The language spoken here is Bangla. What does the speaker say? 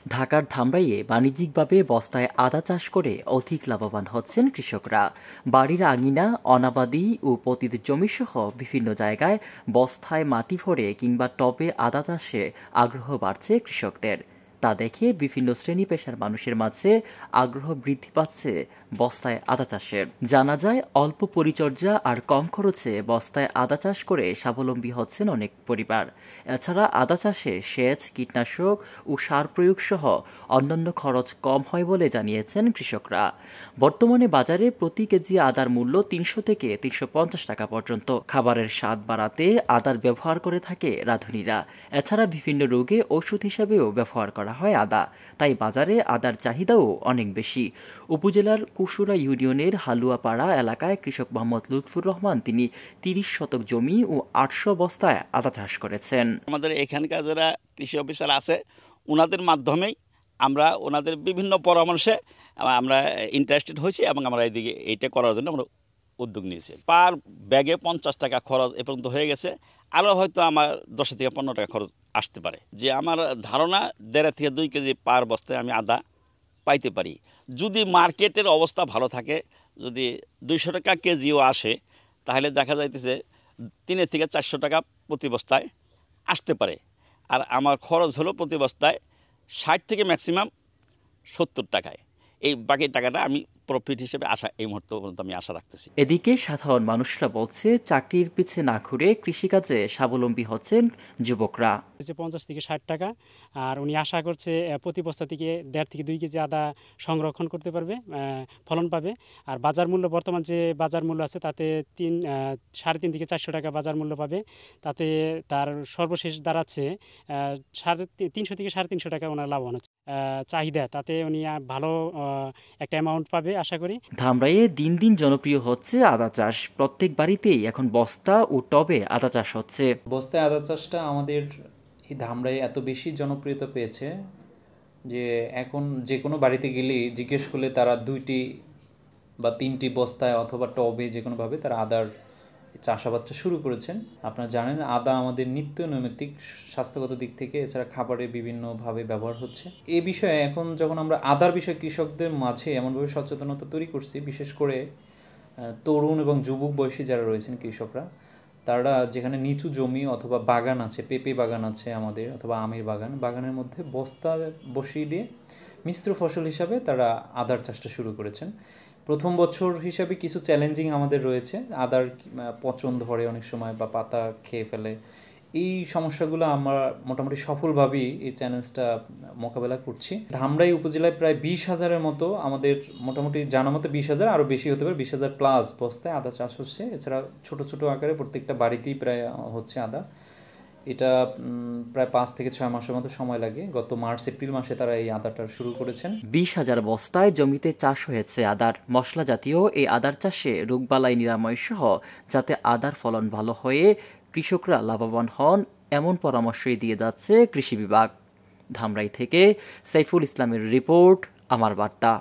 ঢাকার ধামরাইয়ে বাণিজ্যিকভাবে বস্তায় আদা চাষ করে অধিক লাভবান হচ্ছেন কৃষকরা। বাড়ির আঙিনা, অনাবাদি ও পতিত জমিসহ বিভিন্ন জায়গায় বস্তায় মাটি ভরে কিংবা টবে আদা চাষে আগ্রহ বাড়ছে কৃষকদের। তা দেখে বিভিন্ন শ্রেণী পেশার মানুষের মাঝে আগ্রহ বৃদ্ধি পাচ্ছে বস্তায় আদা চাষের। জানা যায়, অল্প পরিচর্যা আর কম খরচে বস্তায় আদা চাষ করে স্বাবলম্বী হচ্ছেন অনেক পরিবার। এছাড়া আদা চাষে সেচ, কীটনাশক ও সার প্রয়োগ সহ অন্যান্য খরচ কম হয় বলে জানিয়েছেন কৃষকরা। বর্তমানে বাজারে প্রতি কেজি আদার মূল্য ৩০০ থেকে ৩৫০ টাকা পর্যন্ত। খাবারের স্বাদ বাড়াতে আদার ব্যবহার করে থাকে রাঁধুনিরা। এছাড়া বিভিন্ন রোগে ওষুধ হিসেবেও ব্যবহার করা হয় আদা। তাই বাজারে আদার চাহিদাও অনেক বেশি। উপজেলার কুশুরা ইউনিয়নের হালুয়াপাড়া এলাকায় কৃষক মোহাম্মদ লুৎফুর রহমান তিনি ৩০ শতক জমি ও ৮০০ বস্তায় আদা চাষ করেছেন। আমাদের এখানকার যারা কৃষি অফিসার আছে ওনাদের মাধ্যমেই আমরা ওনাদের বিভিন্ন পরামর্শে আমরা ইন্টারেস্টেড হয়েছি এবং আমরা এইদিকে এইটা করার জন্য আমরা উদ্যোগ নিয়েছি। পার ব্যাগে ৫০ টাকা খরচ এ পর্যন্ত হয়ে গেছে। আরও হয়তো আমার ১০ থেকে ১৫ টাকা খরচ আসতে পারে। যে আমার ধারণা ১.৫ থেকে ২ কেজি পার বস্তায় আমি আদা পাইতে পারি। যদি মার্কেটের অবস্থা ভালো থাকে, যদি ২০০ টাকা কেজিও আসে, তাহলে দেখা যাইতেছে ৩ থেকে ৪০০ টাকা প্রতি বস্তায় আসতে পারে। আর আমার খরচ হলো প্রতি বস্তায় ৬০ থেকে ম্যাক্সিমাম ৭০ টাকায়। এই বাকি টাকাটা আমি প্রফিট হিসেবে এই মুহূর্তে পর্যন্ত আমি আশা রাখতেছি। এদিকে সাধারণ মানুষরা বলছে, চাকরির পিছে না ঘুরে কৃষিকাজে স্বাবলম্বী হচ্ছেন যুবকরা। ৫০ থেকে ৬০ টাকা, আর উনি আশা করছে প্রতি বস্তা থেকে ১.৫ থেকে ২ কেজি আদা সংরক্ষণ করতে পারবে, ফলন পাবে। আর বাজার মূল্য, বর্তমান যে বাজার মূল্য আছে তাতে ৩.৫ থেকে ৪০০ টাকা বাজার মূল্য পাবে। তাতে তার সর্বশেষ দাঁড়াচ্ছে ৩০০ থেকে ৩৫০ টাকা ওনার লাভবান হচ্ছে। চাহিদা তাতে উনি ভালো একটা অ্যামাউন্ট পাবে আশা করি। ধামরাইয়ে দিন দিন জনপ্রিয় হচ্ছে আদা চাষ। প্রত্যেক বাড়িতেই এখন বস্তা ও টবে আদা চাষ হচ্ছে। বস্তায় আদা চাষটা আমাদের এই ধামরাইয়ে এত বেশি জনপ্রিয়তা পেয়েছে যে এখন যে কোনো বাড়িতে গেলেই জিজ্ঞেস করলে তারা ২টি বা ৩টি বস্তায় অথবা টবে যে কোনোভাবে তারা আদার চাষাবাদটা শুরু করেছেন। আপনারা জানেন, আদা আমাদের নিত্য নৈমিত্তিক স্বাস্থ্যগত দিক থেকে, এছাড়া খাবারে বিভিন্নভাবে ব্যবহার হচ্ছে। এ বিষয়ে এখন যখন আমরা আদার বিষয়ে কৃষকদের মাঝে এমনভাবে সচেতনতা তৈরি করছি, বিশেষ করে তরুণ এবং যুবক বয়সী যারা রয়েছেন কৃষকরা, তারা যেখানে নিচু জমি অথবা বাগান আছে, পেঁপে বাগান আছে আমাদের, অথবা আমের বাগানের মধ্যে বস্তা বসিয়ে দিয়ে মিশ্র ফসল হিসাবে তারা আদার চাষটা শুরু করেছেন। প্রথম বছর হিসাবে কিছু চ্যালেঞ্জিং আমাদের রয়েছে। আদার পচন ধরে অনেক সময় বা পাতা খেয়ে ফেলে। এই সমস্যাগুলো আমরা মোটামুটি সফলভাবেই এই চ্যালেঞ্জটা মোকাবেলা করছি। ধামরাই উপজেলায় প্রায় ২০,০০০-এর মতো, আমাদের মোটামুটি জানা মতো ২০,০০০, আরও বেশি হতে পারে, ২০,০০০ প্লাস বস্তায় আদা চাষ হচ্ছে। এছাড়া ছোট ছোট আকারে প্রত্যেকটা বাড়িতেই প্রায় হচ্ছে আদা। এটা প্রায় ৫ থেকে ৬ মাসের মতো সময় লাগে। গত মার্চ-এপ্রিল মাসে তারা এই আদাটা শুরু করেছেন। ২০,০০০ বস্তায় জমিতে চাষ হয়েছে আদার। মশলা জাতীয় এই আদার চাষে রোগবালাই নিরাময় সহ যাতে আদার ফলন ভালো হয়ে কৃষকরা লাভবান হন, এমন পরামর্শই দিয়ে যাচ্ছে কৃষি বিভাগ। ধামরাই থেকে সাইফুল ইসলামের রিপোর্ট, আমার বার্তা।